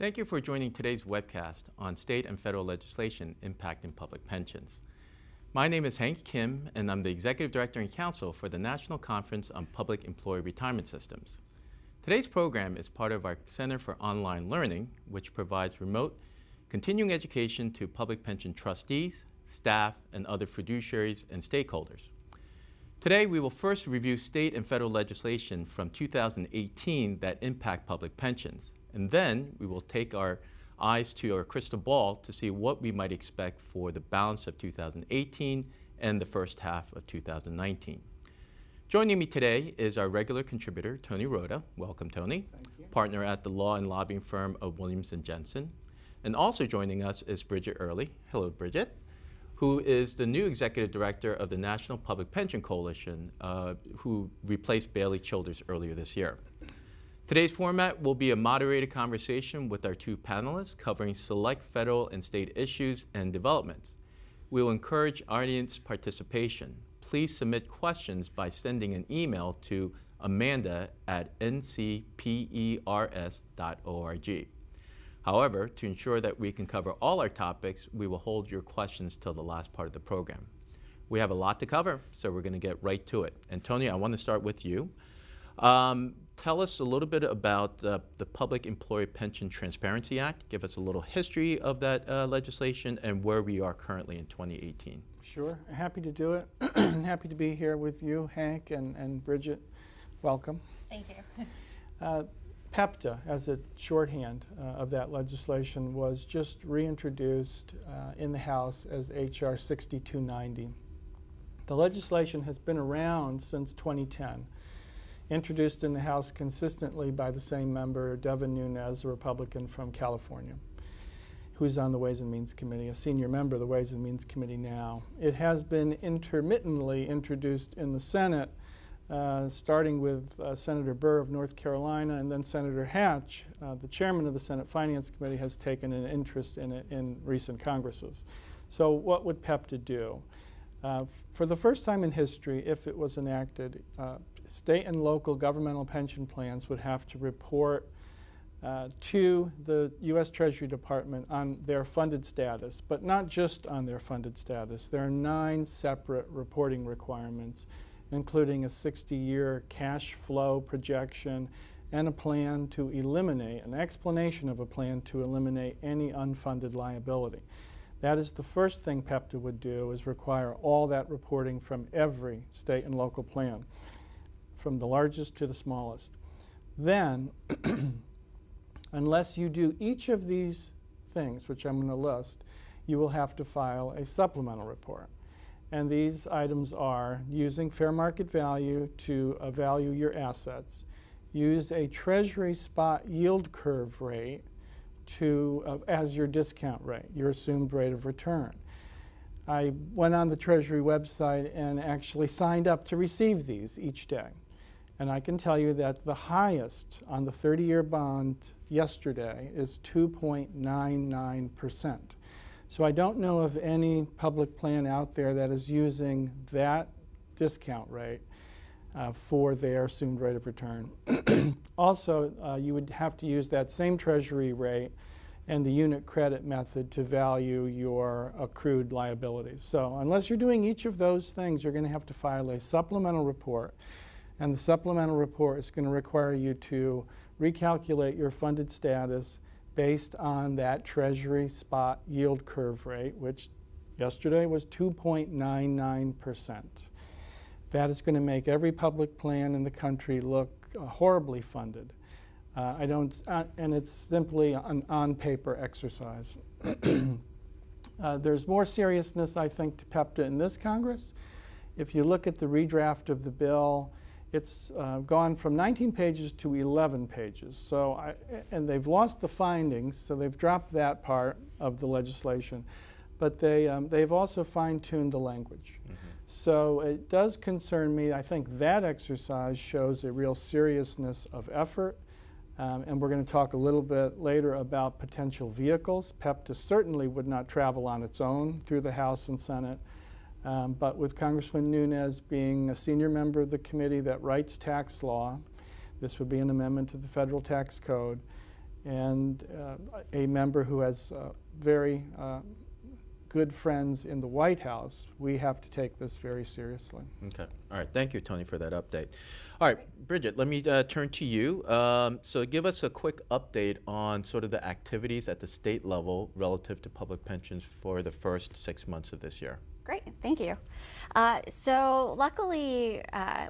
Thank you for joining today's webcast on state and federal legislation impacting public pensions. My name is Hank Kim, and I'm the Executive Director and Counsel for the National Conference on Public Employee Retirement Systems. Today's program is part of our Center for Online Learning, which provides remote continuing education to public pension trustees, staff, and other fiduciaries and stakeholders. Today, we will first review state and federal legislation from 2018 that impact public pensions. And then we will take our eyes to our crystal ball to see what we might expect for the balance of 2018 and the first half of 2019. Joining me today is our regular contributor, Tony Rhoda. Welcome, Tony. Thank you. Partner at the law and lobbying firm of Williams & Jensen. And also joining us is Bridget Early. Hello, Bridget, who is the new Executive Director of the National Public Pension Coalition, who replaced Bailey Childers earlier this year. Today's format will be a moderated conversation with our two panelists covering select federal and state issues and developments. We will encourage audience participation. Please submit questions by sending an email to amanda@ncpers.org. However, to ensure that we can cover all our topics, we will hold your questions till the last part of the program. We have a lot to cover, so we're going to get right to it. And Tony, I want to start with you. Tell us a little bit about the Public Employee Pension Transparency Act. Give us a little history of that legislation and where we are currently in 2018. Sure, happy to do it. Happy to be here with you, Hank, and Bridget. Welcome. Thank you. PEPTA, as a shorthand of that legislation, was just reintroduced in the House as H.R. 6290. The legislation has been around since 2010. Introduced in the House consistently by the same member, Devin Nunes, a Republican from California, who's on the Ways and Means Committee, a senior member of the Ways and Means Committee now. It has been intermittently introduced in the Senate, starting with Senator Burr of North Carolina, and then Senator Hatch, the chairman of the Senate Finance Committee, has taken an interest in it in recent Congresses. So what would PEPTA do? For the first time in history, if it was enacted, state and local governmental pension plans would have to report to the U.S. Treasury Department on their funded status, but not just on their funded status. There are 9 separate reporting requirements, including a 60-year cash flow projection and a plan to eliminate, an explanation of a plan to eliminate any unfunded liability. That is the first thing PEPTA would do, is require all that reporting from every state and local plan, from the largest to the smallest. Then, unless you do each of these things, which I'm going to list, you will have to file a supplemental report. And these items are using fair market value to value your assets, use a Treasury spot yield curve rate to as your discount rate, your assumed rate of return. I went on the Treasury website and actually signed up to receive these each day. And I can tell you that the highest on the 30-year bond yesterday is 2.99%. So I don't know of any public plan out there that is using that discount rate for their assumed rate of return. Also, you would have to use that same Treasury rate and the unit credit method to value your accrued liabilities. So unless you're doing each of those things, you're going to have to file a supplemental report. And the supplemental report is going to require you to recalculate your funded status based on that Treasury spot yield curve rate, which yesterday was 2.99%. That is going to make every public plan in the country look horribly funded. And it's simply an on-paper exercise. There's more seriousness, I think, to PEPTA in this Congress. If you look at the redraft of the bill, it's gone from 19 pages to 11 pages. So, and they've lost the findings, so they've dropped that part of the legislation. But they've also fine-tuned the language. Mm-hmm. So it does concern me. I think that exercise shows a real seriousness of effort. And we're going to talk a little bit later about potential vehicles. PEPTA certainly would not travel on its own through the House and Senate. But with Congressman Nunes being a senior member of the committee that writes tax law, this would be an amendment to the federal tax code, and a member who has very good friends in the White House, we have to take this very seriously. Okay. All right. Thank you, Tony, for that update. All right, Bridget, let me turn to you. So give us a quick update on sort of the activities at the state level relative to public pensions for the first 6 months of this year. Great, thank you. So luckily,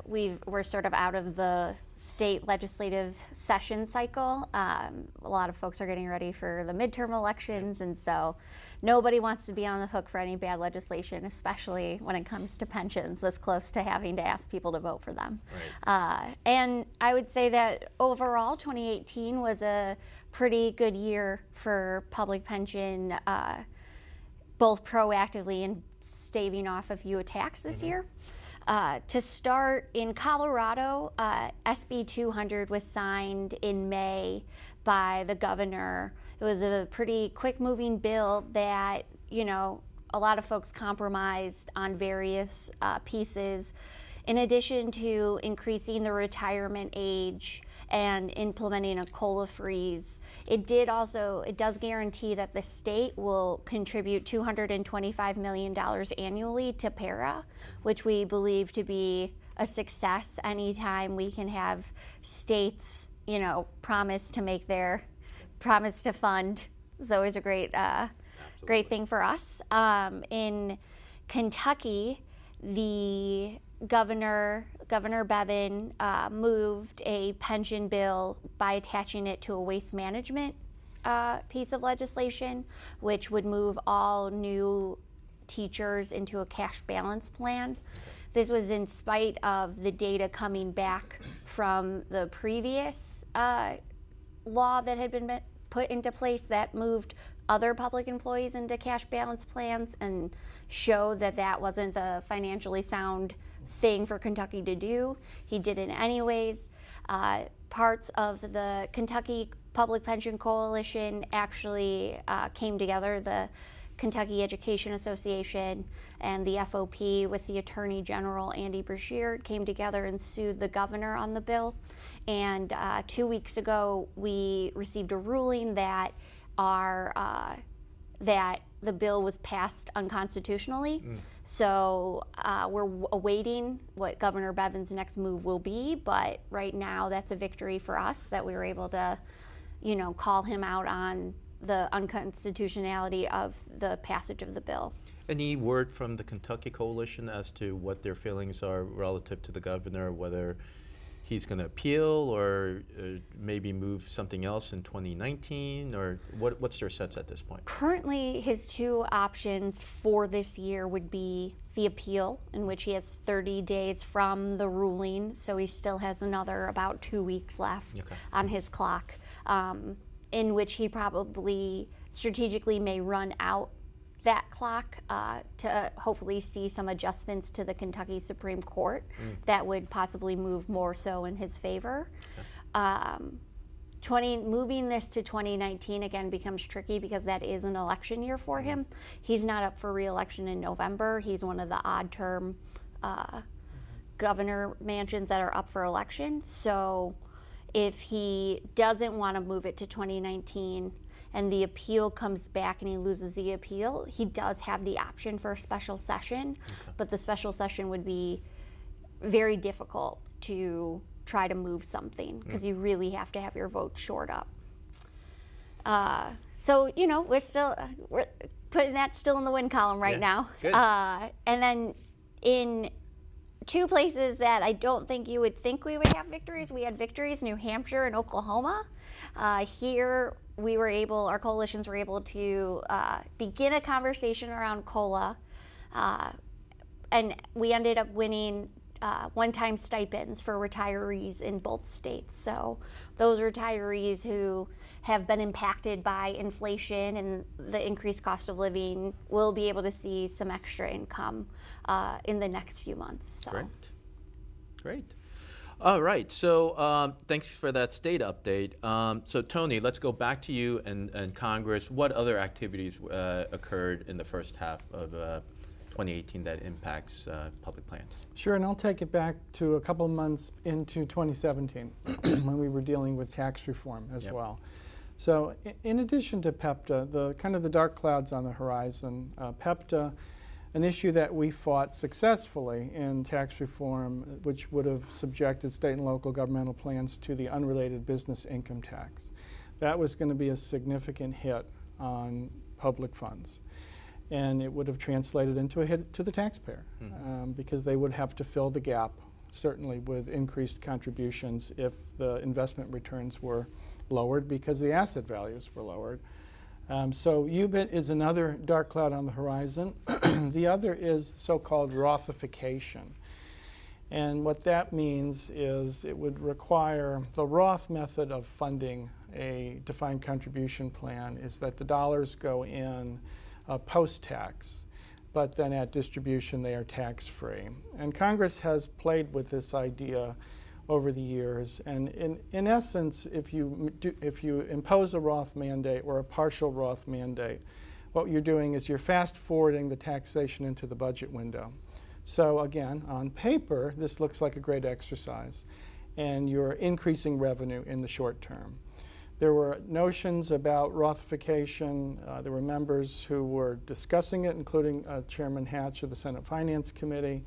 we're sort of out of the state legislative session cycle. A lot of folks are getting ready for the midterm elections, and so nobody wants to be on the hook for any bad legislation, especially when it comes to pensions this close to having to ask people to vote for them. Right. And I would say that overall, 2018 was a pretty good year for public pension, both proactively and staving off a few attacks this year. To start, in Colorado, SB 200 was signed in May by the governor. It was a pretty quick-moving bill that, you know, a lot of folks compromised on various pieces. In addition to increasing the retirement age and implementing a COLA freeze, it does guarantee that the state will contribute $225 million annually to PARA, which we believe to be a success. Anytime we can have states, you know, promise to fund, is always a great thing for us. In Kentucky, the Governor Bevin moved a pension bill by attaching it to a waste management piece of legislation, which would move all new teachers into a cash balance plan. This was in spite of the data coming back from the previous law that had been put into place that moved other public employees into cash balance plans and showed that that wasn't the financially sound thing for Kentucky to do. He did it anyways. Parts of the Kentucky Public Pension Coalition actually came together. The Kentucky Education Association and the FOP with the Attorney General Andy Beshear came together and sued the governor on the bill. And 2 weeks ago, we received a ruling that that the bill was passed unconstitutionally. So we're awaiting what Governor Bevin's next move will be, but right now that's a victory for us that we were able to, you know, call him out on the unconstitutionality of the passage of the bill. Any word from the Kentucky Coalition as to what their feelings are relative to the governor, whether he's going to appeal or maybe move something else in 2019, or what's their sense at this point? Currently, his two options for this year would be the appeal, in which he has 30 days from the ruling, so he still has another about 2 weeks left on his clock, in which he probably strategically may run out that clock to hopefully see some adjustments to the Kentucky Supreme Court that would possibly move more so in his favor. Moving this to 2019 again becomes tricky because that is an election year for him. He's not up for re-election in November. He's one of the odd term governor mansions that are up for election. So if he doesn't want to move it to 2019 and the appeal comes back and he loses the appeal, he does have the option for a special session, but the special session would be very difficult to try to move something because you really have to have your vote shored up. So, you know, we're putting that still in the win column right now. Good. And then in two places that I don't think you would think we would have victories, we had victories, New Hampshire and Oklahoma. Here, our coalitions were able to begin a conversation around COLA, and we ended up winning one-time stipends for retirees in both states. So those retirees who have been impacted by inflation and the increased cost of living will be able to see some extra income in the next few months. So. Great. All right, so thanks for that state update. So Tony, let's go back to you and Congress. What other activities occurred in the first half of 2018 that impacts public plans? Sure, and I'll take it back to a couple months into 2017 when we were dealing with tax reform as well. So in addition to PEPTA, the kind of the dark clouds on the horizon, PEPTA, an issue that we fought successfully in tax reform, which would have subjected state and local governmental plans to the unrelated business income tax. That was going to be a significant hit on public funds. And it would have translated into a hit to the taxpayer because they would have to fill the gap, certainly with increased contributions if the investment returns were lowered because the asset values were lowered. So UBIT is another dark cloud on the horizon. The other is so-called Rothification. And what that means is it would require the Roth method of funding a defined contribution plan is that the dollars go in post-tax, but then at distribution they are tax-free. And Congress has played with this idea over the years, and in essence, if you impose a Roth mandate or a partial Roth mandate, what you're doing is you're fast-forwarding the taxation into the budget window. So again, on paper, this looks like a great exercise, and you're increasing revenue in the short term. There were notions about Rothification. There were members who were discussing it, including Chairman Hatch of the Senate Finance Committee.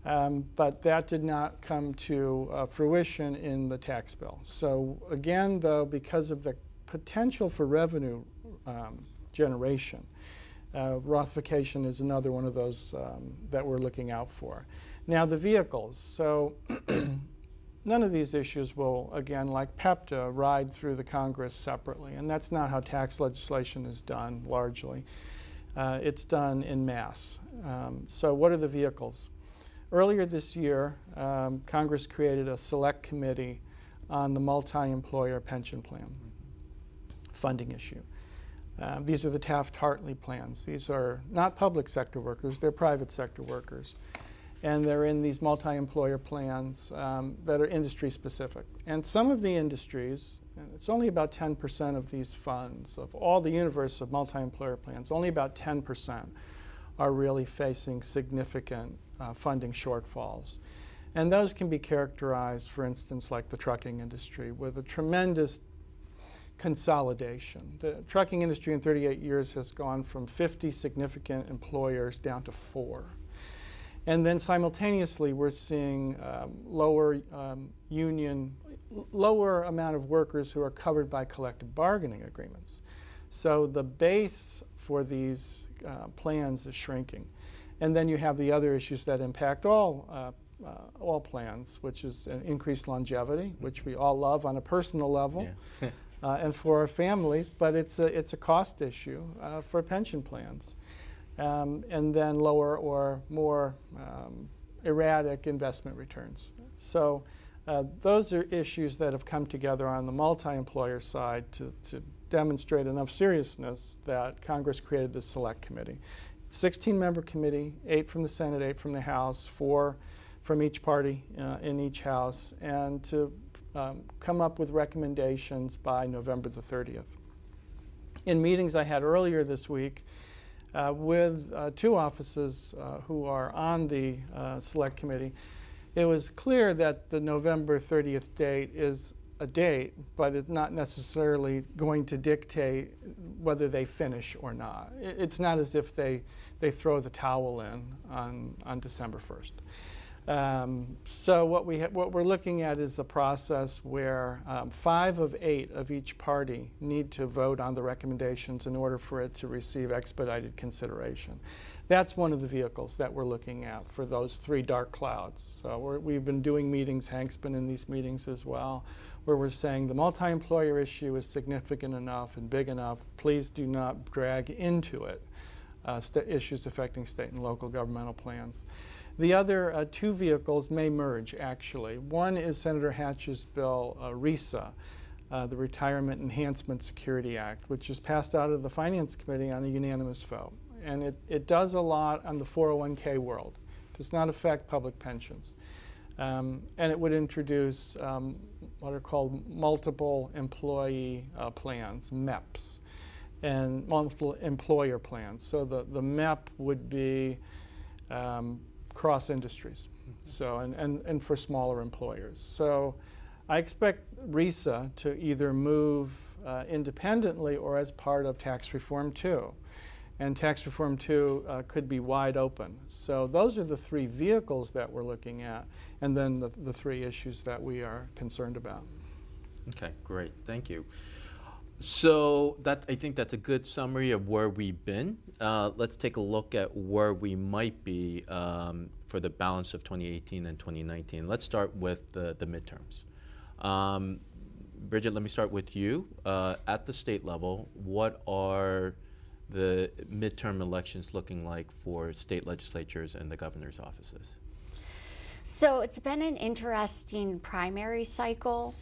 But that did not come to fruition in the tax bill. So again, though, because of the potential for revenue generation, Rothification is another one of those that we're looking out for. Now the vehicles. So none of these issues will, again, like PEPTA, ride through the Congress separately. And that's not how tax legislation is done, largely. It's done en masse. So what are the vehicles? Earlier this year, Congress created a select committee on the multi-employer pension plan funding issue. These are the Taft-Hartley plans. These are not public sector workers, they're private sector workers. And they're in these multi-employer plans that are industry specific. And some of the industries, and it's only about 10% of these funds, of all the universe of multi-employer plans, only about 10% are really facing significant funding shortfalls. And those can be characterized, for instance, like the trucking industry, with a tremendous consolidation. The trucking industry in 38 years has gone from 50 significant employers down to 4. And then simultaneously, we're seeing lower amount of workers who are covered by collective bargaining agreements. So the base for these plans is shrinking. And then you have the other issues that impact all plans, which is an increased longevity, which we all love on a personal level, yeah. And for our families, but it's a cost issue for pension plans. And then lower or more erratic investment returns. So those are issues that have come together on the multi-employer side to demonstrate enough seriousness that Congress created this select committee. 16-member committee, 8 from the Senate, 8 from the House, 4 from each party in each House, and to come up with recommendations by November the 30th. In meetings I had earlier this week with 2 offices who are on the select committee, it was clear that the November 30th date is a date, but it's not necessarily going to dictate whether they finish or not. It's not as if they throw the towel in on December 1st. So what we're looking at is a process where 5 of 8 of each party need to vote on the recommendations in order for it to receive expedited consideration. That's one of the vehicles that we're looking at for those 3 dark clouds. So we've been doing meetings, Hank's been in these meetings as well, where we're saying the multi-employer issue is significant enough and big enough. Please do not drag into it issues affecting state and local governmental plans. The other 2 vehicles may merge, actually. One is Senator Hatch's bill, RESA, the Retirement Enhancement Security Act, which is passed out of the Finance Committee on a unanimous vote. And it does a lot on the 401k world. It does not affect public pensions. And it would introduce what are called multiple employee plans, MEPs, and multiple employer plans. So the MEP would be cross industries, so and for smaller employers. So I expect RESA to either move independently or as part of Tax Reform 2. And Tax Reform 2 could be wide open. So those are the three vehicles that we're looking at, and then the three issues that we are concerned about. Okay, great, thank you. So I think that's a good summary of where we've been. Let's take a look at where we might be for the balance of 2018 and 2019. Let's start with the midterms. Bridget, let me start with you. At the state level, what are the midterm elections looking like for state legislatures and the governor's offices? So it's been an interesting primary cycle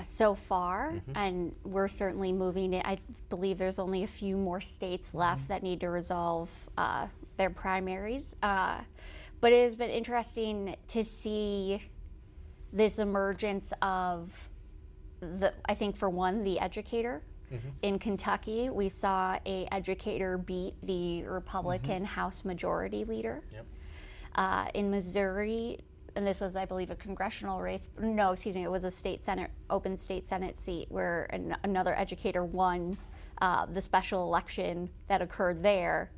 so far, and we're certainly moving it. I believe there's only a few more states left that need to resolve their primaries. But it has been interesting to see this emergence of I think for one, the educator. In Kentucky, we saw an educator beat the Republican House Majority Leader. Yep. In Missouri, and this was, I believe, a congressional race. No, excuse me, it was a state senate, open state senate seat where another educator won the special election that occurred there,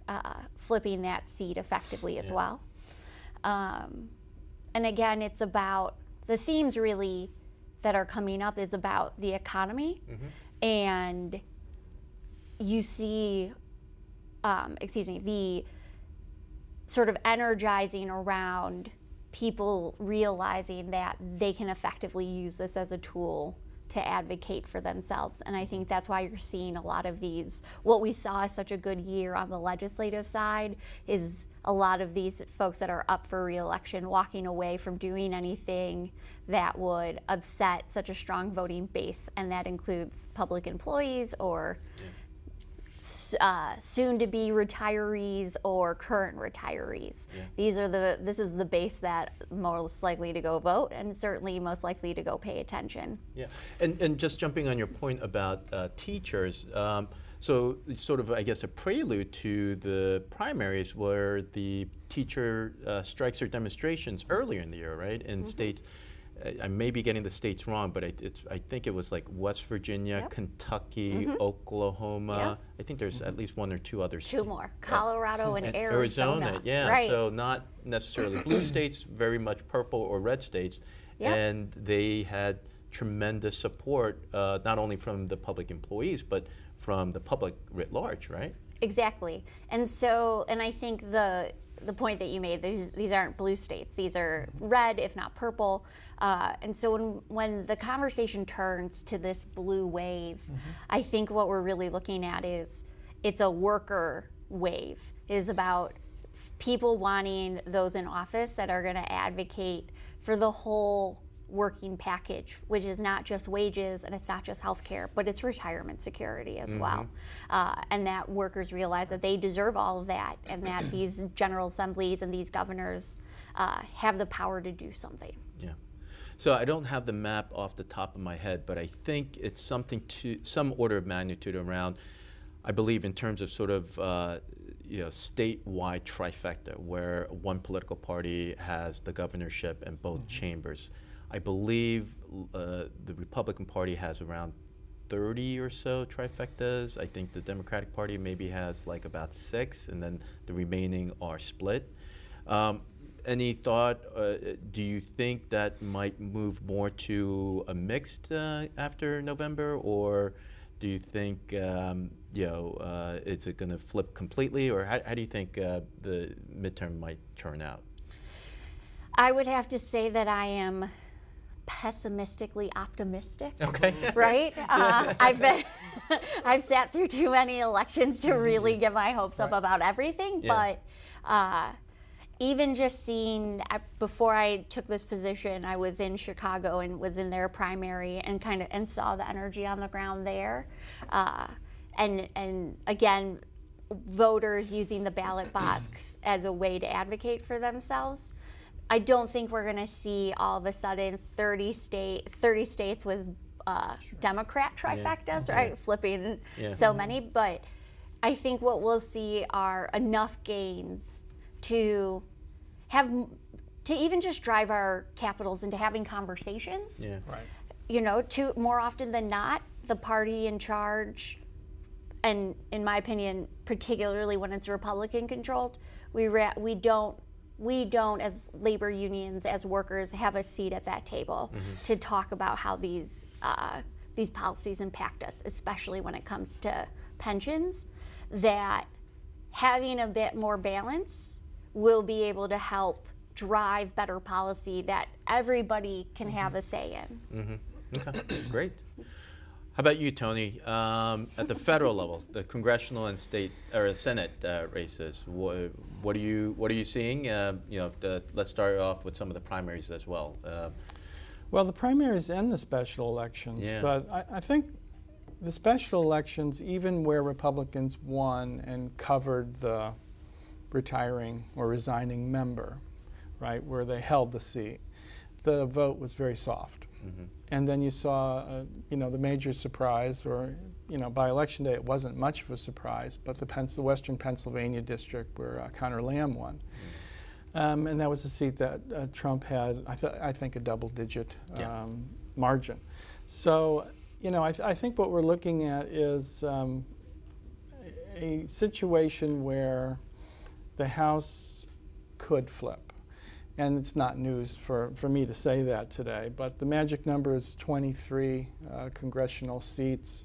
flipping that seat effectively as well. And again, it's about the themes really that are coming up is about the economy. And you see, the sort of energizing around people realizing that they can effectively use this as a tool to advocate for themselves. And I think that's why you're seeing a lot of these, what we saw as such a good year on the legislative side is a lot of these folks that are up for re-election walking away from doing anything that would upset such a strong voting base, and that includes public employees or soon-to-be retirees or current retirees. This is the base that most likely to go vote, and certainly most likely to go pay attention. Yeah, and just jumping on your point about teachers, so it's sort of, I guess, a prelude to the primaries where the teacher strikes or demonstrations earlier in the year, right? In states, I may be getting the states wrong, but I think it was like West Virginia, Kentucky, Oklahoma. I think there's at least one or two others. Two more, Colorado and Arizona. Yeah, right. So not necessarily blue states, very much purple or red states. And they had tremendous support, not only from the public employees, but from the public writ large, right? Exactly. And so, and I think the point that you made, these aren't blue states, these are red, if not purple. And so when the conversation turns to this blue wave, I think what we're really looking at is it's a worker wave. It is about people wanting those in office that are going to advocate for the whole working package, which is not just wages and it's not just health care, but it's retirement security as well. And that workers realize that they deserve all of that, and that these general assemblies and these governors have the power to do something. Yeah. So I don't have the map off the top of my head, but I think it's something to some order of magnitude around, I believe, in terms of sort of statewide trifecta, where one political party has the governorship and both chambers. I believe the Republican Party has around 30 or so trifectas. I think the Democratic Party maybe has like about 6, and then the remaining are split. Any thought, do you think that might move more to a mixed after November, or do you think is it going to flip completely, or how do you think the midterm might turn out? I would have to say that I am pessimistically optimistic. Okay. Right? I've sat through too many elections to really get my hopes up about everything. But even just seeing, before I took this position, I was in Chicago and was in their primary and saw the energy on the ground there. And again, voters using the ballot box as a way to advocate for themselves. I don't think we're going to see all of a sudden 30 states with Democrat trifectas, right? Flipping so many. But I think what we'll see are enough gains to even just drive our capitals into having conversations. To more often than not, the party in charge, and in my opinion, particularly when it's Republican controlled, we don't as labor unions, as workers, have a seat at that table to talk about how these policies impact us, especially when it comes to pensions. That having a bit more balance will be able to help drive better policy that everybody can have a say in. Okay, great. How about you, Tony? At the federal level, the congressional and state or Senate races, what are you seeing? Let's start off with some of the primaries as well. Well, the primaries and the special elections, but I think the special elections, even where Republicans won and covered the retiring or resigning member, right, where they held the seat, the vote was very soft. And then you saw, the major surprise, or, by election day it wasn't much of a surprise, but the Western Pennsylvania district where Connor Lamb won. And that was a seat that Trump had, I think, a double-digit margin. So, I think what we're looking at is a situation where the House could flip. And it's not news for me to say that today, but the magic number is 23 congressional seats.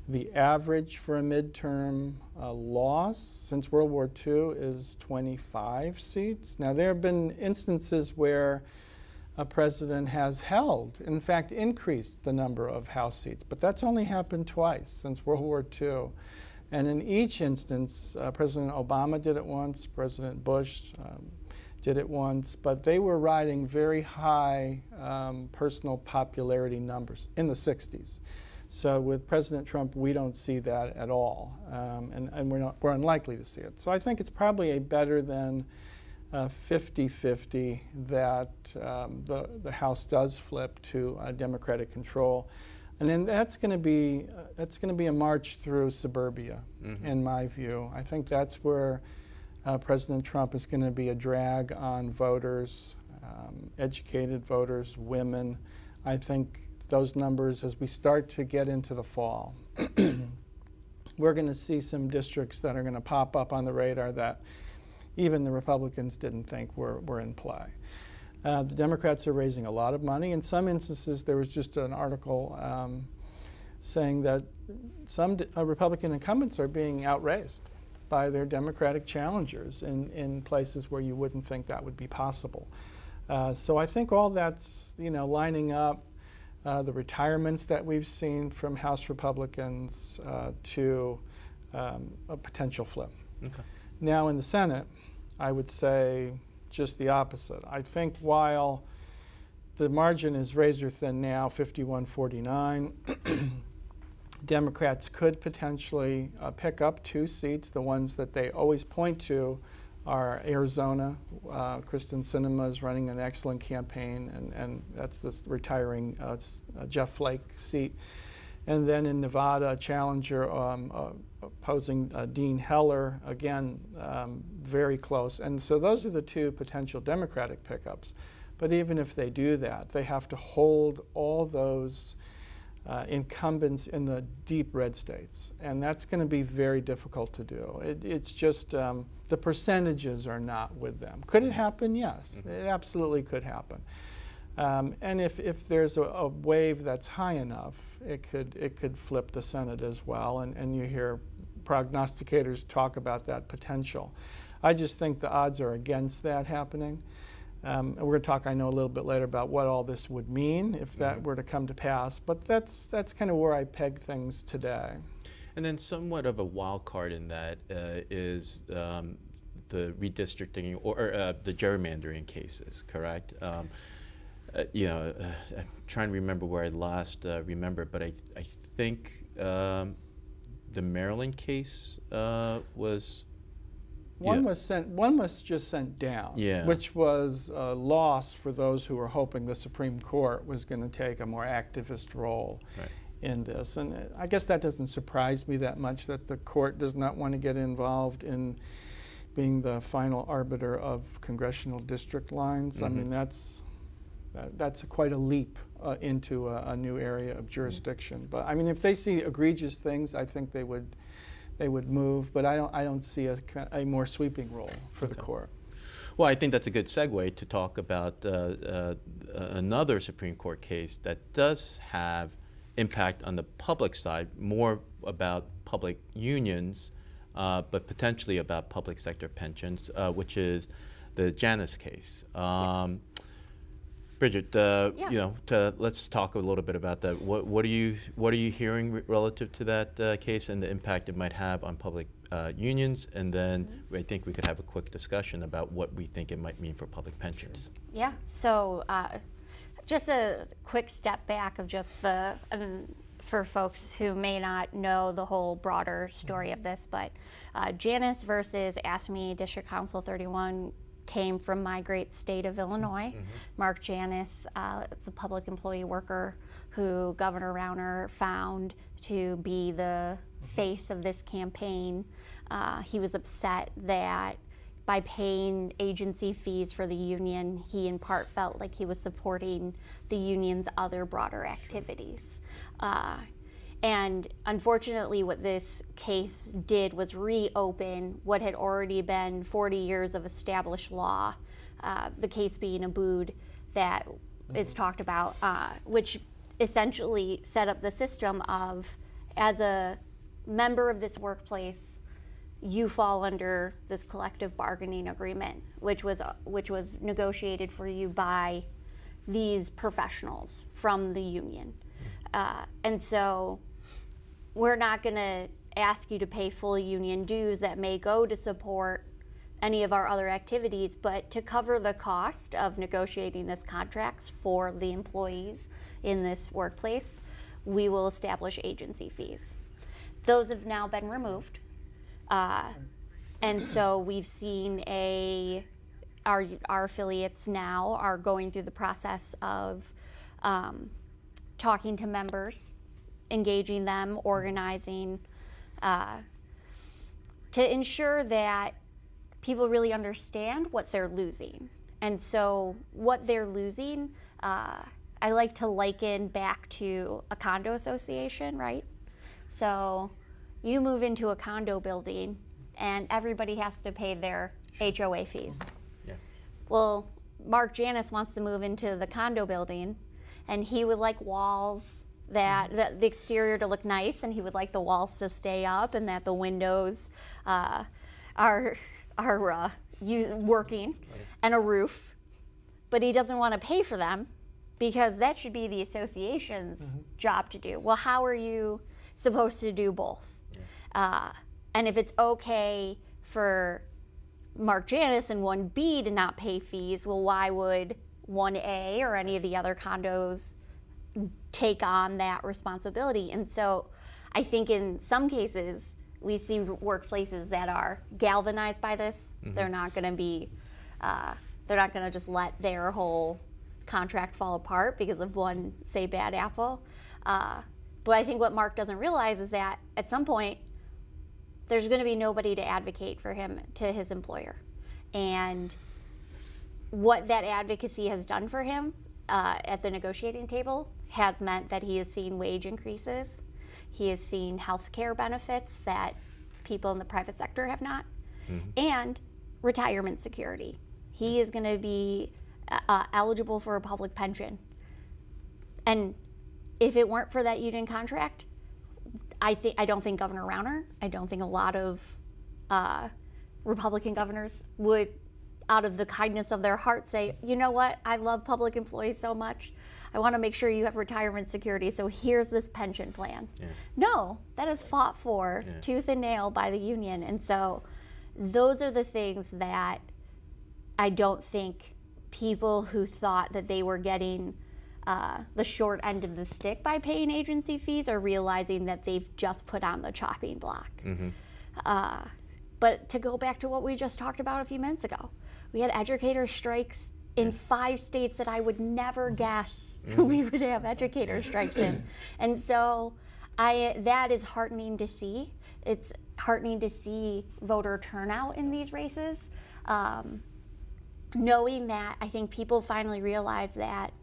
The average for a midterm loss since World War II is 25 seats. Now, there have been instances where a president has held, in fact, increased the number of House seats, but that's only happened twice since World War II. And in each instance, President Obama did it once, President Bush did it once, but they were riding very high personal popularity numbers in the 60s. So with President Trump, we don't see that at all, and we're unlikely to see it. So I think it's probably a better than 50-50 that the House does flip to Democratic control, and then that's going to be a march through suburbia, in my view. I think that's where President Trump is going to be a drag on voters, educated voters, women. I think those numbers, as we start to get into the fall, we're going to see some districts that are going to pop up on the radar that even the Republicans didn't think were in play. The Democrats are raising a lot of money. In some instances, there was just an article saying that some Republican incumbents are being outraised by their Democratic challengers in places where you wouldn't think that would be possible. So I think all that's lining up, the retirements that we've seen from House Republicans to a potential flip. Okay. Now in the Senate, I would say just the opposite. I think while the margin is razor thin now, 51-49, Democrats could potentially pick up 2 seats. The ones that they always point to are Arizona. Kristen Sinema is running an excellent campaign, and that's this retiring Jeff Flake seat. And then in Nevada, a challenger opposing Dean Heller, again, very close. And so those are the 2 potential Democratic pickups. But even if they do that, they have to hold all those incumbents in the deep red states, and that's going to be very difficult to do. It's just the percentages are not with them. Could it happen? Yes, it absolutely could happen. And if there's a wave that's high enough, it could flip the Senate as well, and you hear prognosticators talk about that potential. I just think the odds are against that happening. And we're going to talk, I know, a little bit later about what all this would mean if that were to come to pass. But that's kind of where I peg things today. And then somewhat of a wild card in that is the redistricting or the gerrymandering cases, correct? I'm trying to remember where I last remembered, but I think the Maryland case was... One was just sent down, which was a loss for those who were hoping the Supreme Court was going to take a more activist role in this. And I guess that doesn't surprise me that much, that the court does not want to get involved in being the final arbiter of congressional district lines. I mean, that's quite a leap into a new area of jurisdiction. But I mean, if they see egregious things, I think they would move. But I don't see a more sweeping role for the court. Well, I think that's a good segue to talk about another Supreme Court case that does have impact on the public side, more about public unions, but potentially about public sector pensions, which is the Janis case. Yes. Bridget, Yeah. let's talk a little bit about that. What are you hearing relative to that case and the impact it might have on public unions? And then I think we could have a quick discussion about what we think it might mean for public pensions. Yeah, so just a quick step back of just for folks who may not know the whole broader story of this, but Janis versus AFSCME District Council 31 came from my great state of Illinois. Mark Janis, it's a public employee worker who Governor Rauner found to be the face of this campaign. He was upset that by paying agency fees for the union, he in part felt like he was supporting the union's other broader activities. And unfortunately, what this case did was reopen what had already been 40 years of established law, the case being Abood that is talked about, which essentially set up the system of, as a member of this workplace, you fall under this collective bargaining agreement, which was negotiated for you by these professionals from the union. And so we're not going to ask you to pay full union dues that may go to support any of our other activities, but to cover the cost of negotiating this contracts for the employees in this workplace, we will establish agency fees. Those have now been removed. And so we've seen our affiliates now are going through the process of talking to members, engaging them, organizing, to ensure that people really understand what they're losing. And so what they're losing, I like to liken back to a condo association, right? So you move into a condo building and everybody has to pay their HOA fees. Yeah. Well, Mark Janis wants to move into the condo building and he would like walls that the exterior to look nice, and he would like the walls to stay up and that the windows are working, and a roof, but he doesn't want to pay for them because that should be the association's job to do. Well, how are you supposed to do both? Yeah. And if it's okay for Mark Janis and 1B to not pay fees, well, why would 1A or any of the other condos take on that responsibility? And so I think in some cases we see workplaces that are galvanized by this. They're not going to just let their whole contract fall apart because of one, say, bad apple. But I think what Mark doesn't realize is that at some point there's going to be nobody to advocate for him to his employer. And what that advocacy has done for him at the negotiating table has meant that he has seen wage increases. He has seen health care benefits that people in the private sector have not, and retirement security. He is going to be eligible for a public pension. And if it weren't for that union contract, I don't think Governor Rauner, I don't think a lot of Republican governors would, out of the kindness of their heart, say, you know what, I love public employees so much. I want to make sure you have retirement security, so here's this pension plan. Yeah. No, that is fought for tooth and nail by the union. And so those are the things that I don't think people who thought that they were getting the short end of the stick by paying agency fees are realizing that they've just put on the chopping block. But to go back to what we just talked about a few minutes ago, we had educator strikes in 5 states that I would never guess we would have educator strikes in. And so that is heartening to see. It's heartening to see voter turnout in these races. Knowing that, I think people finally realize that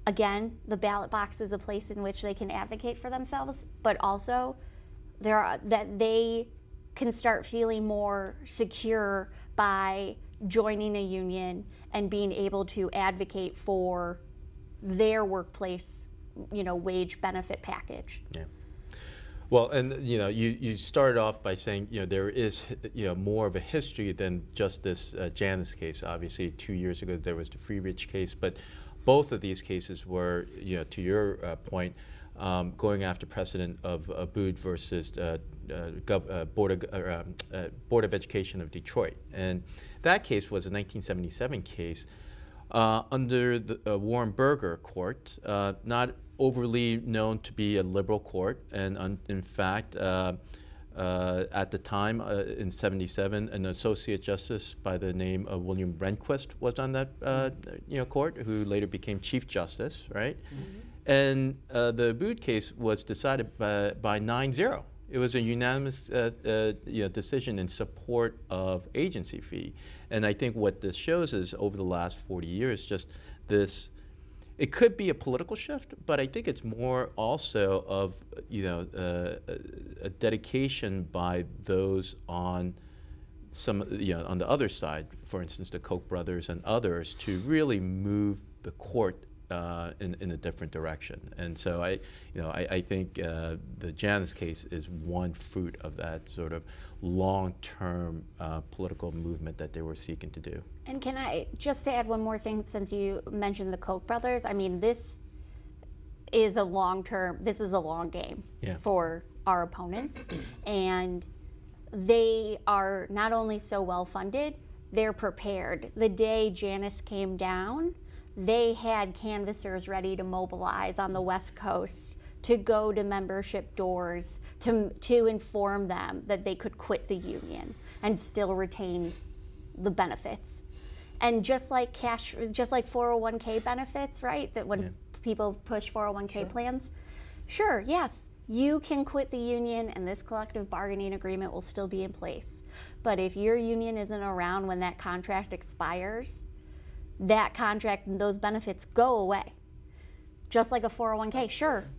again, the ballot box is a place in which they can advocate for themselves, but also that they can start feeling more secure by joining a union and being able to advocate for their workplace, wage benefit package. Yeah. Well, and you started off by saying there is more of a history than just this Janis case. Obviously, 2 years ago there was the Free Ridge case, but both of these cases were, to your point, going after precedent of Abood versus Board of Education of Detroit, and that case was a 1977 case under the Warren Burger Court, not overly known to be a liberal court, and in fact, at the time in '77, an associate justice by the name of William Rehnquist was on that court, who later became Chief Justice, right? Mm-hmm. And the Abood case was decided by 9-0. It was a unanimous decision in support of agency fee. And I think what this shows is over the last 40 years, just this, it could be a political shift, but I think it's more also of a dedication by those on some on the other side, for instance, the Koch brothers and others, to really move the court in a different direction. And so I think the Janis case is one fruit of that sort of long-term political movement that they were seeking to do. And can I just add one more thing, since you mentioned the Koch brothers? I mean, this is a long game for our opponents, and they are not only so well funded, they're prepared. The day Janis came down, they had canvassers ready to mobilize on the West Coast to go to membership doors to inform them that they could quit the union and still retain the benefits. And just like 401k benefits, right? That when people push 401k plans, sure, yes, you can quit the union and this collective bargaining agreement will still be in place. But if your union isn't around when that contract expires, that contract and those benefits go away. Just like a 401k, sure.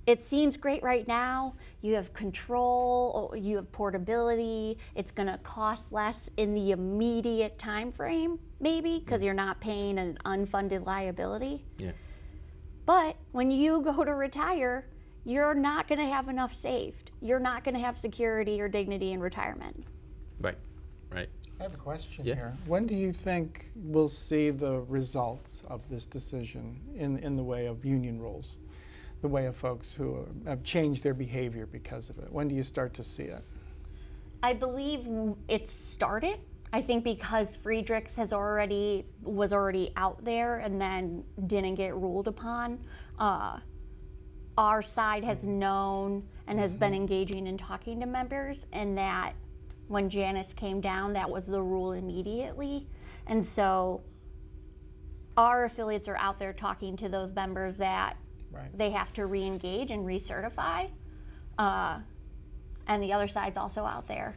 It seems great right now. You have control, you have portability. It's gonna cost less in the immediate time frame, maybe, because you're not paying an unfunded liability. Yeah. But when you go to retire, you're not gonna have enough saved. You're not gonna have security or dignity in retirement. Right, right. I have a question here. When do you think we'll see the results of this decision in the way of union rules, the way of folks who have changed their behavior because of it? When do you start to see it? I believe it started. I think because Friedrichs was already out there and then didn't get ruled upon. Our side has known and has been engaging and talking to members, and that when Janis came down, that was the rule immediately. And so our affiliates are out there talking to those members that they have to re-engage and recertify. And the other side's also out there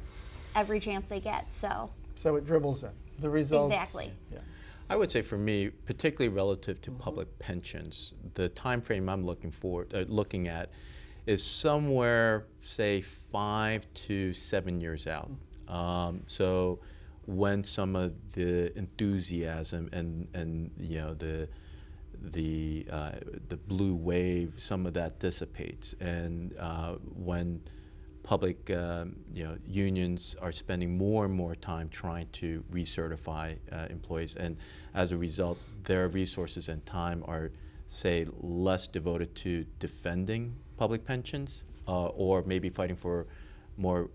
every chance they get. So it dribbles in. The results. Exactly. Yeah. I would say for me, particularly relative to public pensions, the time frame I'm looking at is somewhere, say, 5 to 7 years out. So when some of the enthusiasm and the blue wave, some of that dissipates, and when public unions are spending more and more time trying to recertify employees, and as a result, their resources and time are, say, less devoted to defending public pensions, or maybe fighting for more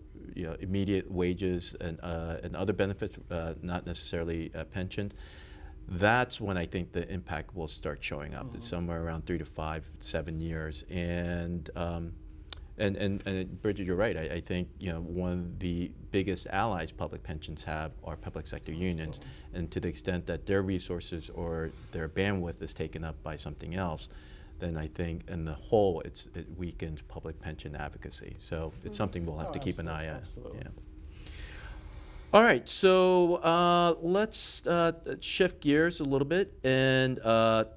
immediate wages and other benefits, not necessarily pensions. That's when I think the impact will start showing up. It's somewhere around 3 to 5, 7 years, and Bridget, you're right. I think one of the biggest allies public pensions have are public sector unions, and to the extent that their resources or their bandwidth is taken up by something else, then I think in the whole it weakens public pension advocacy. So it's something we'll have to keep an eye on. Yeah. Absolutely. Absolutely. Yeah. I have a question here. When do you think we'll see the results of this decision in the way of union rules, the way of folks who have changed their behavior because of it? When do you start to see it? I would say for me, particularly relative to public pensions, the time frame I'm looking at is somewhere, say, 5 to 7 years out. So when some of the enthusiasm and All right, so let's shift gears a little bit and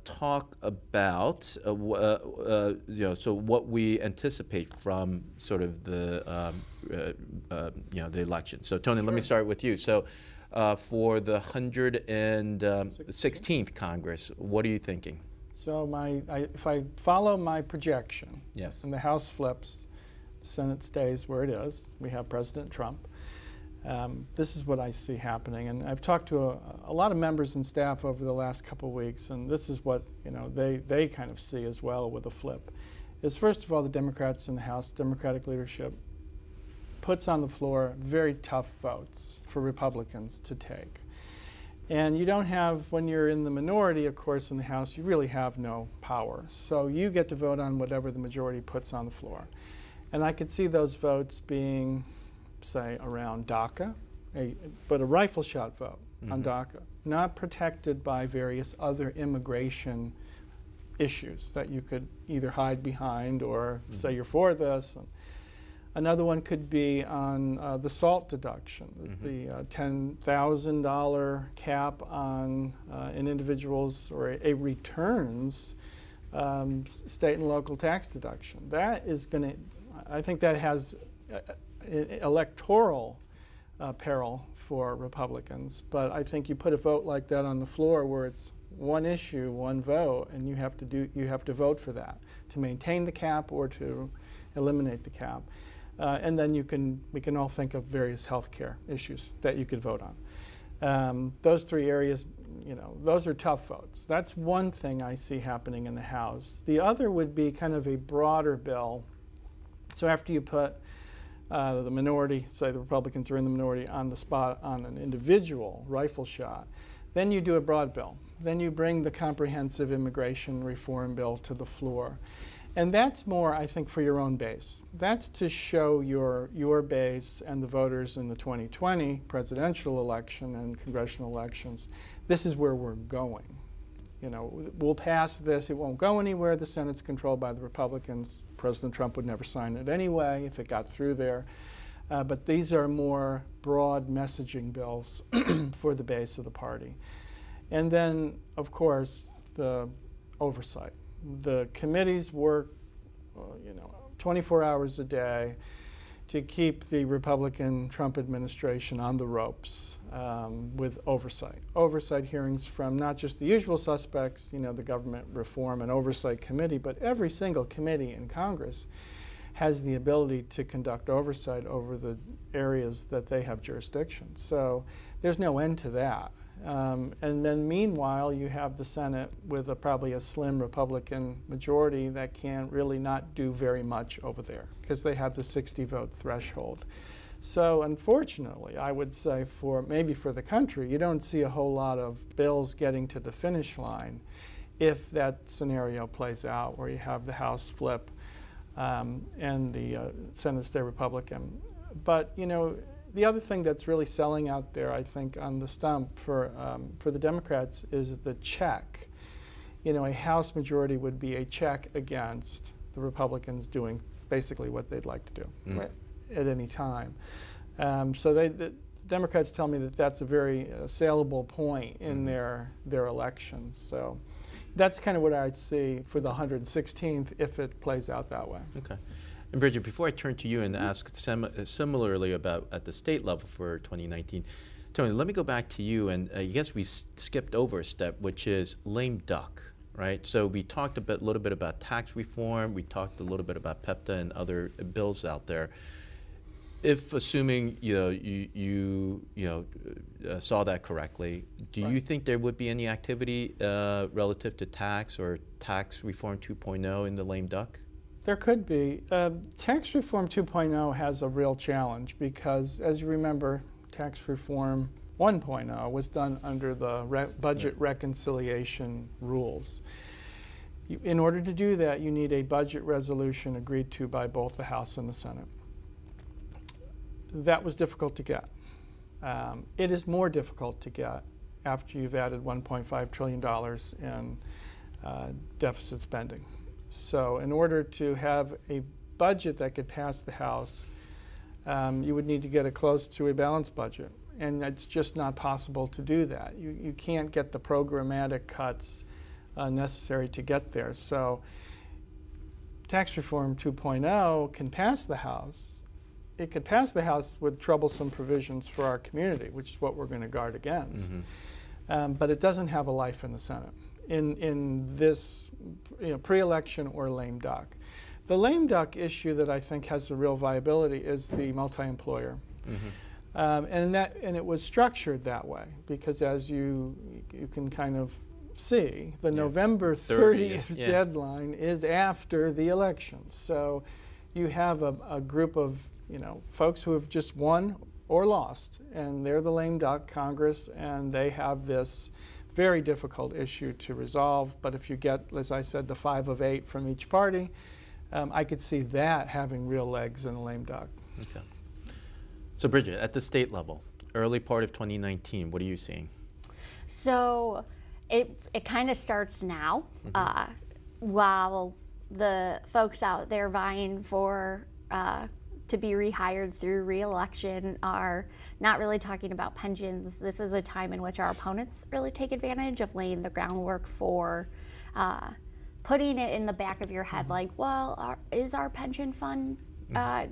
talk about so what we anticipate from sort of the the election. So Tony, let me start with you. So for the 116th Congress, what are you thinking? So if I follow my projection, Yes. and the House flips, the Senate stays where it is. We have President Trump. This is what I see happening, and I've talked to a lot of members and staff over the last couple of weeks, and this is what they kind of see as well with a flip. Is first of all, the Democrats in the House, Democratic leadership, puts on the floor very tough votes for Republicans to take. And you don't have, when you're in the minority, of course, in the House, you really have no power. So you get to vote on whatever the majority puts on the floor. And I could see those votes being, say, around DACA, but a rifle shot vote on DACA, not protected by various other immigration issues that you could either hide behind or say you're for this. Another one could be on the SALT deduction, the $10,000 cap on an individual's or a returns state and local tax deduction. That is going to, I think that has electoral peril for Republicans, but I think you put a vote like that on the floor where it's one issue, one vote, and you have to vote for that to maintain the cap or to eliminate the cap. And then we can all think of various healthcare issues that you could vote on. Those three areas, those are tough votes. That's one thing I see happening in the House. The other would be kind of a broader bill. So after you put the minority, say the Republicans are in the minority, on the spot on an individual rifle shot, then you do a broad bill. Then you bring the comprehensive immigration reform bill to the floor. And that's more, I think, for your own base. That's to show your base and the voters in the 2020 presidential election and congressional elections, this is where we're going. We'll pass this, it won't go anywhere. The Senate's controlled by the Republicans. President Trump would never sign it anyway if it got through there. But these are more broad messaging bills for the base of the party. And then, of course, the oversight. The committees work, 24 hours a day to keep the Republican Trump administration on the ropes with oversight. Oversight hearings from not just the usual suspects, the Government Reform and Oversight Committee, but every single committee in Congress has the ability to conduct oversight over the areas that they have jurisdiction. So there's no end to that. And then meanwhile, you have the Senate with probably a slim Republican majority that can really not do very much over there because they have the 60-vote threshold. So unfortunately, I would say maybe for the country, you don't see a whole lot of bills getting to the finish line if that scenario plays out where you have the House flip and the Senate stay Republican. But, the other thing that's really selling out there, I think, on the stump for the Democrats is the check. A House majority would be a check against the Republicans doing basically what they'd like to do at any time. So the Democrats tell me that that's a very saleable point in their elections. So that's kind of what I'd see for the 116th if it plays out that way. Okay. And Bridget, before I turn to you and ask similarly about at the state level for 2019, Tony, let me go back to you, and I guess we skipped over a step, which is lame duck, right? So we talked a little bit about tax reform, we talked a little bit about PEPTA and other bills out there. If assuming you saw that correctly, do you think there would be any activity relative to tax or tax reform 2.0 in the lame duck? There could be. Tax Reform 2.0 has a real challenge because, as you remember, Tax Reform 1.0 was done under the budget reconciliation rules. In order to do that, you need a budget resolution agreed to by both the House and the Senate. That was difficult to get. It is more difficult to get after you've added $1.5 trillion in deficit spending. So in order to have a budget that could pass the House, you would need to get it close to a balanced budget. and it's just not possible to do that. You can't get the programmatic cuts necessary to get there. So Tax Reform 2.0 can pass the House. It could pass the House with troublesome provisions for our community, which is what we're going to guard against. But it doesn't have a life in the Senate in this pre-election or lame duck. The lame duck issue that I think has a real viability is the multi-employer. And it was structured that way because, as you can kind of see, the November 30th deadline is after the election. So you have a group of folks who have just won or lost, and they're the lame duck Congress, and they have this very difficult issue to resolve. But if you get, as I said, the 5 of 8 from each party, I could see that having real legs in a lame duck. Okay. So Bridget, at the state level, early part of 2019, what are you seeing? So it kind of starts now, while the folks out there vying for to be rehired through re-election are not really talking about pensions. This is a time in which our opponents really take advantage of laying the groundwork for putting it in the back of your head, like, well, is our pension fund at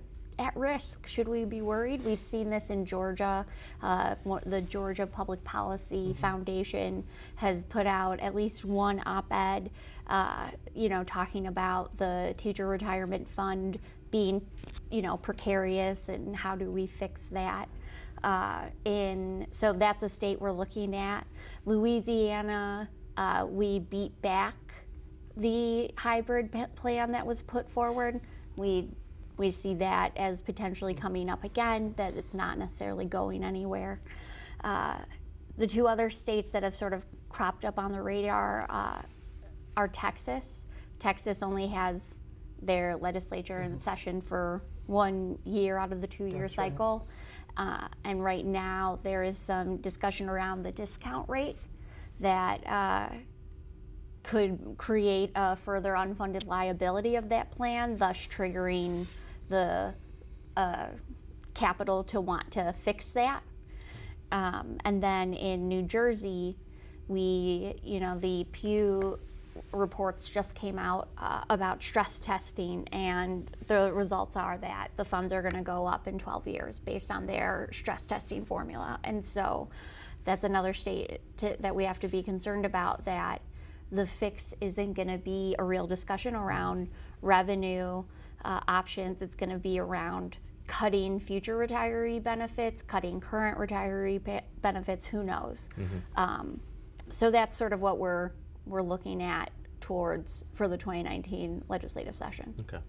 risk? Should we be worried? We've seen this in Georgia. The Georgia Public Policy Foundation has put out at least one op-ed, talking about the teacher retirement fund being, precarious, and how do we fix that? So that's a state we're looking at. Louisiana, we beat back the hybrid plan that was put forward. We see that as potentially coming up again, that it's not necessarily going anywhere. The two other states that have sort of cropped up on the radar are Texas. Texas only has their legislature in session for 1 year out of the 2-year cycle. And right now there is some discussion around the discount rate that could create a further unfunded liability of that plan, thus triggering the capital to want to fix that. And then in New Jersey, the Pew reports just came out about stress testing, and the results are that the funds are going to go up in 12 years based on their stress testing formula. And so that's another state that we have to be concerned about, that the fix isn't going to be a real discussion around revenue options. It's going to be around cutting future retiree benefits, cutting current retiree benefits, who knows. So that's sort of what we're looking at towards for the 2019 legislative session. Okay.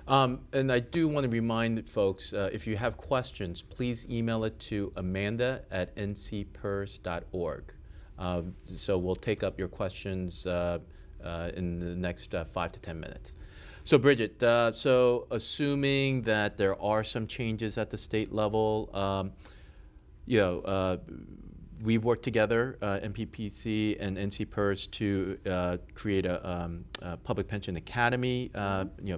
And I do want to remind folks, if you have questions, please email it to amanda@ncpers.org. So we'll take up your questions in the next 5 to 10 minutes. So Bridget, so assuming that there are some changes at the state level, we've worked together, MPPC and NCPERS, to create a public pension academy,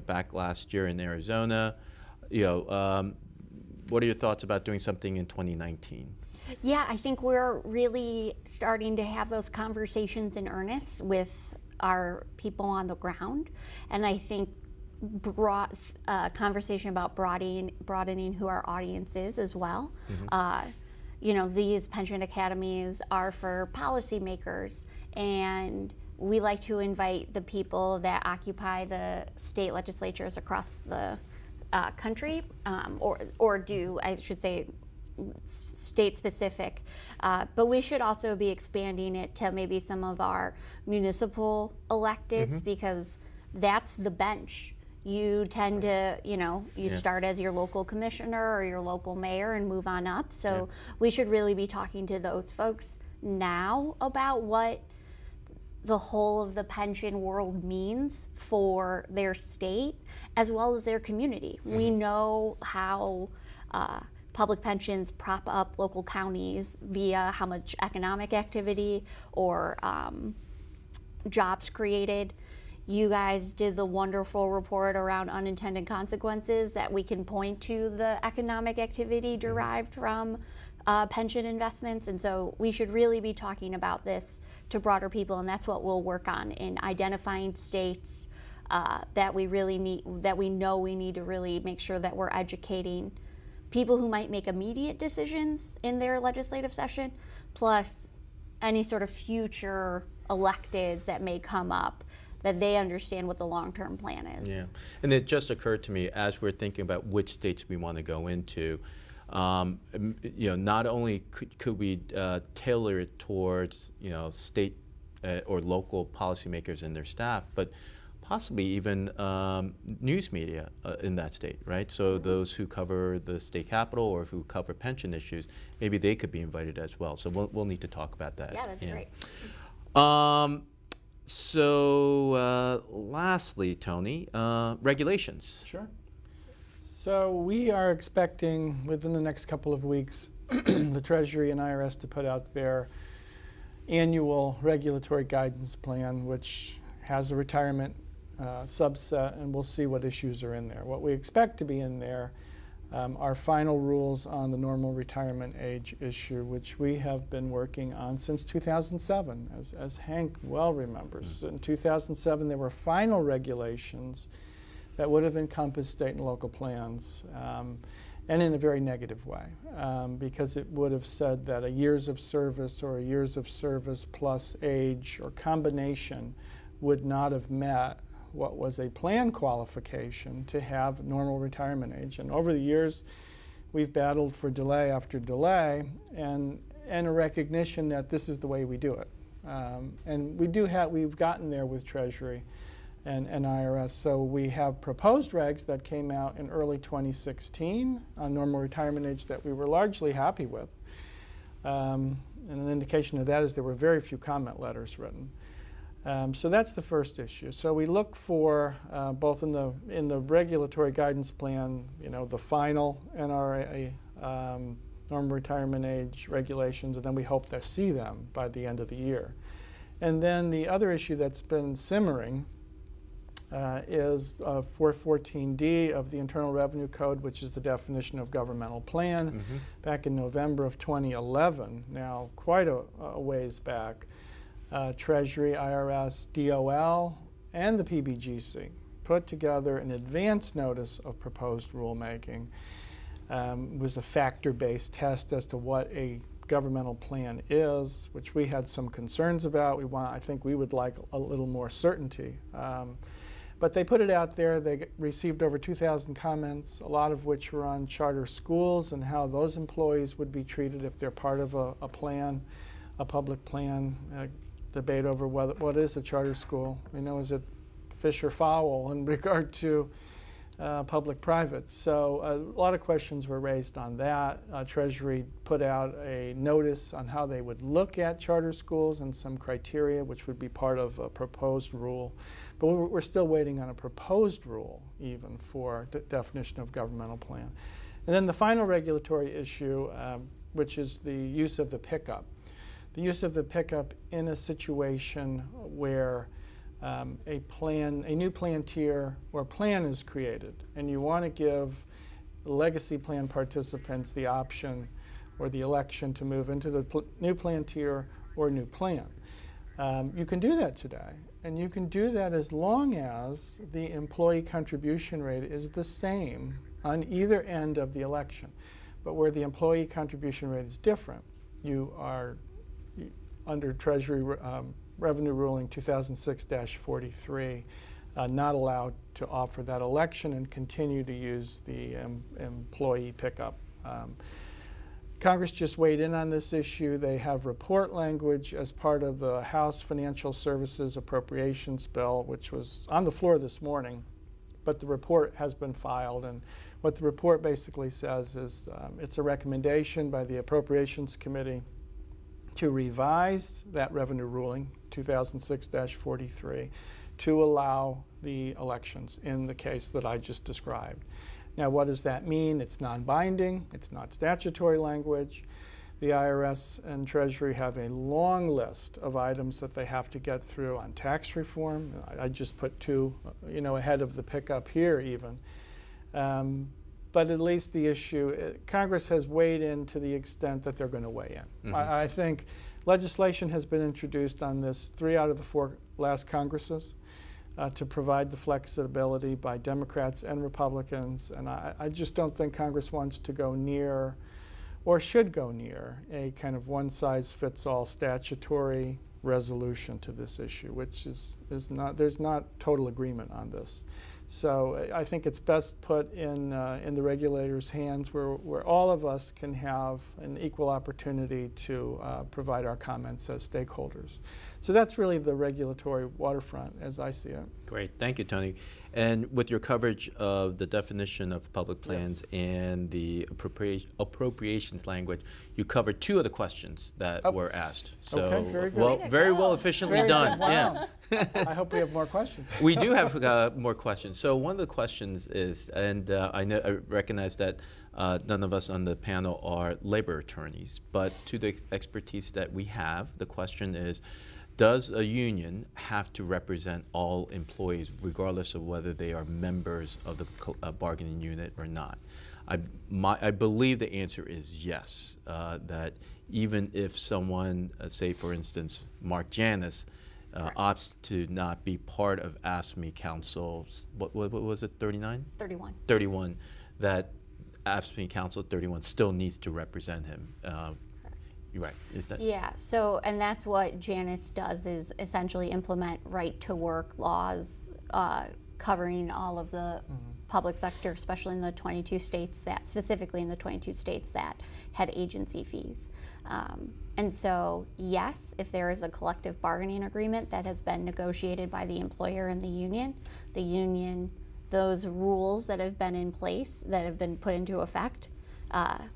back last year in Arizona. What are your thoughts about doing something in 2019? Yeah, I think we're really starting to have those conversations in earnest with our people on the ground, and I think conversation about broadening who our audience is as well. These pension academies are for policymakers, and we like to invite the people that occupy the state legislatures across the country, or do, I should say, state specific, but we should also be expanding it to maybe some of our municipal electeds, because that's the bench. You tend to, start as your local commissioner or your local mayor and move on up. So we should really be talking to those folks now about what the whole of the pension world means for their state as well as their community. We know how public pensions prop up local counties via how much economic activity or jobs created. You guys did the wonderful report around unintended consequences that we can point to the economic activity derived from pension investments, and so we should really be talking about this to broader people, and that's what we'll work on in identifying states that we really need, that we know we need to really make sure that we're educating people who might make immediate decisions in their legislative session, plus any sort of future electeds that may come up, that they understand what the long-term plan is. Yeah, and it just occurred to me as we're thinking about which states we want to go into, not only could we tailor it towards, state or local policymakers and their staff, but possibly even news media in that state, right? So those who cover the state capitol or who cover pension issues, maybe they could be invited as well. So we'll need to talk about that. Yeah, that'd be great. So lastly, Tony, regulations. Sure. So we are expecting within the next couple of weeks the Treasury and IRS to put out their annual regulatory guidance plan, which has a retirement subset, and we'll see what issues are in there. What we expect to be in there are final rules on the normal retirement age issue, which we have been working on since 2007, as Hank well remembers. In 2007, there were final regulations that would have encompassed state and local plans, and in a very negative way, because it would have said that a years of service or a years of service plus age or combination would not have met what was a plan qualification to have normal retirement age. And over the years, we've battled for delay after delay, and a recognition that this is the way we do it. And we've gotten there with Treasury and IRS. So we have proposed regs that came out in early 2016 on normal retirement age that we were largely happy with. And an indication of that is there were very few comment letters written. So that's the first issue. So we look for both in the regulatory guidance plan, the final NRA normal retirement age regulations, and then we hope to see them by the end of the year. And then the other issue that's been simmering is 414D of the Internal Revenue Code, which is the definition of governmental plan, back in November of 2011, now quite a ways back. Treasury, IRS, DOL, and the PBGC put together an advance notice of proposed rulemaking. It was a factor-based test as to what a governmental plan is, which we had some concerns about. I think we would like a little more certainty. But they put it out there. They received over 2,000 comments, a lot of which were on charter schools and how those employees would be treated if they're part of a plan, a public plan. Debate over what is a charter school. Is it fish or fowl in regard to public-private? So a lot of questions were raised on that. Treasury put out a notice on how they would look at charter schools and some criteria, which would be part of a proposed rule. But we're still waiting on a proposed rule, even for definition of governmental plan. And then the final regulatory issue, which is the use of the pickup. The use of the pickup in a situation where a new plan tier or plan is created, and you want to give legacy plan participants the option or the election to move into the new plan tier or new plan. You can do that today, and you can do that as long as the employee contribution rate is the same on either end of the election. But where the employee contribution rate is different, you are under Treasury Revenue Ruling 2006-43, not allowed to offer that election and continue to use the employee pickup. Congress just weighed in on this issue. They have report language as part of the House Financial Services Appropriations Bill, which was on the floor this morning, but the report has been filed. And what the report basically says is it's a recommendation by the Appropriations Committee to revise that revenue ruling, 2006-43, to allow the elections in the case that I just described. Now, what does that mean? It's non-binding. It's not statutory language. The IRS and Treasury have a long list of items that they have to get through on tax reform. I just put two, ahead of the pickup here even. but at least the issue, Congress has weighed in to the extent that they're going to weigh in. Mhm. I think legislation has been introduced on this 3 out of the 4 last Congresses to provide the flexibility by Democrats and Republicans, and I just don't think Congress wants to go near or should go near a kind of one-size-fits-all statutory resolution to this issue, which is not, there's not total agreement on this. So I think it's best put in the regulators' hands where all of us can have an equal opportunity to provide our comments as stakeholders. So that's really the regulatory waterfront as I see it. Great, thank you, Tony. And with your coverage of the definition of public plans and the appropriations language, you covered 2 of the questions that were asked. So, Okay, very good. well, Way to very go. well efficiently Very done. good. Wow. Yeah. I hope we have more questions. We do have more questions. So one of the questions is, and I recognize that none of us on the panel are labor attorneys, but to the expertise that we have, the question is, does a union have to represent all employees regardless of whether they are members of the bargaining unit or not? I believe the answer is yes, that even if someone, say for instance, Mark Janis, opts to not be part of AFSCME Council's, what was it, 39? 31. 31, that AFSCME Council 31 still needs to represent him. You're right, is that? Yeah, so, and that's what Janis does, is essentially implement right-to-work laws covering all of the public sector, especially in the 22 states that, specifically in the 22 states that had agency fees. And so, yes, if there is a collective bargaining agreement that has been negotiated by the employer and the union, those rules that have been in place, that have been put into effect,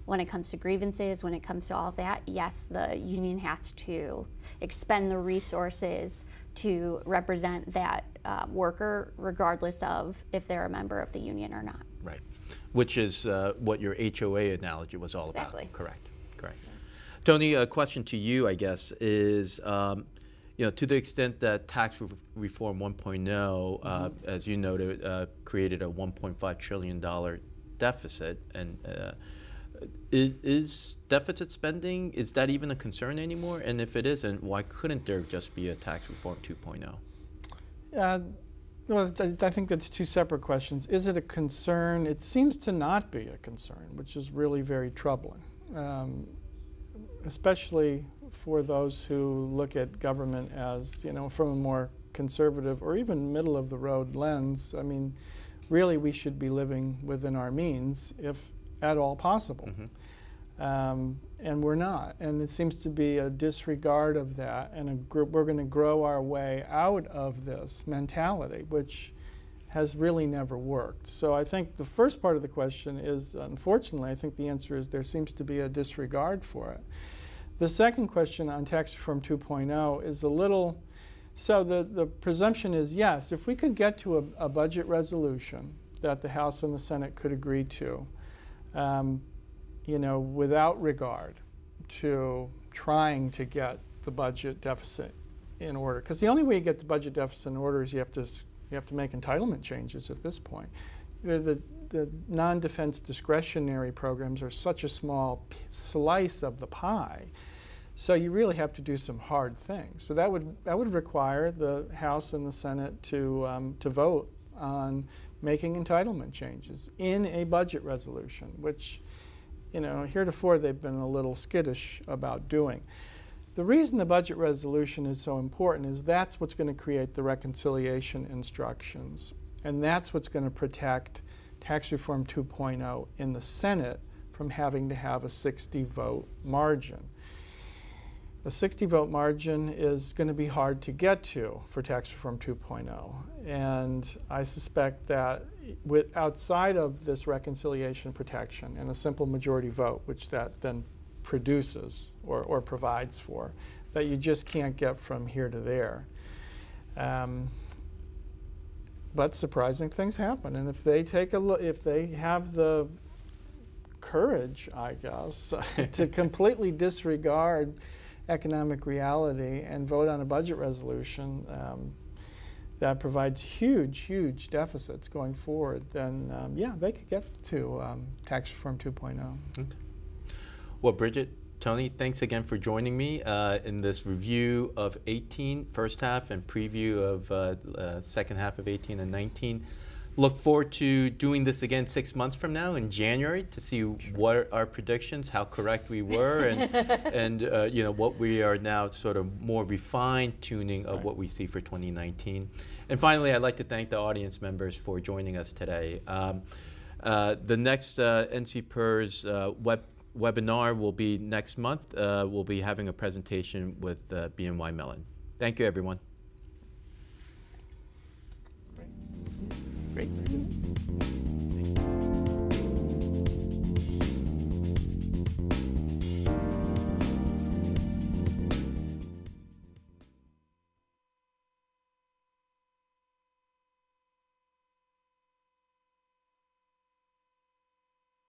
when it comes to grievances, when it comes to all of that, yes, the union has to expend the resources to represent that worker, regardless of if they're a member of the union or not. Right, which is what your HOA analogy was all Exactly. about. Correct, correct. Tony, a question to you, I guess, is to the extent that tax reform 1.0, as you noted, created a $1.5 trillion deficit, and is deficit spending, is that even a concern anymore? And if it isn't, why couldn't there just be a tax reform 2.0? Well, I think that's 2 separate questions. Is it a concern? It seems to not be a concern, which is really very troubling, especially for those who look at government as, from a more conservative or even middle of the road lens. I mean, really we should be living within our means if at all possible. And we're not. And it seems to be a disregard of that, and we're going to grow our way out of this mentality, which has really never worked. So I think the first part of the question is, unfortunately, I think the answer is there seems to be a disregard for it. The second question on tax reform 2.0 is a little, so the presumption is yes, if we could get to a budget resolution that the House and the Senate could agree to, without regard to trying to get the budget deficit in order. Because the only way you get the budget deficit in order is you have to make entitlement changes at this point. The non-defense discretionary programs are such a small slice of the pie, so you really have to do some hard things. So that would require the House and the Senate to vote on making entitlement changes in a budget resolution, which, heretofore they've been a little skittish about doing. The reason the budget resolution is so important is that's what's going to create the reconciliation instructions, and that's what's going to protect Tax Reform 2.0 in the Senate from having to have a 60-vote margin. A 60-vote margin is going to be hard to get to for Tax Reform 2.0, and I suspect that outside of this reconciliation protection and a simple majority vote, which that then produces or provides for, that you just can't get from here to there. But surprising things happen, and if they take a look, if they have the courage, I guess, to completely disregard economic reality and vote on a budget resolution, that provides huge deficits going forward, then yeah, they could get to tax reform 2.0. Okay. Well, Bridget, Tony, thanks again for joining me in this review of 18 first half and preview of second half of 18 and 19. Look forward to doing this again 6 months from now in January to see what are our predictions, how correct we were, and you know, what we are now sort of more refined tuning of what we see for 2019. And finally, I'd like to thank the audience members for joining us today. The next NCPERS webinar will be next month. We'll be having a presentation with BNY Mellon. Thank you, everyone. Great.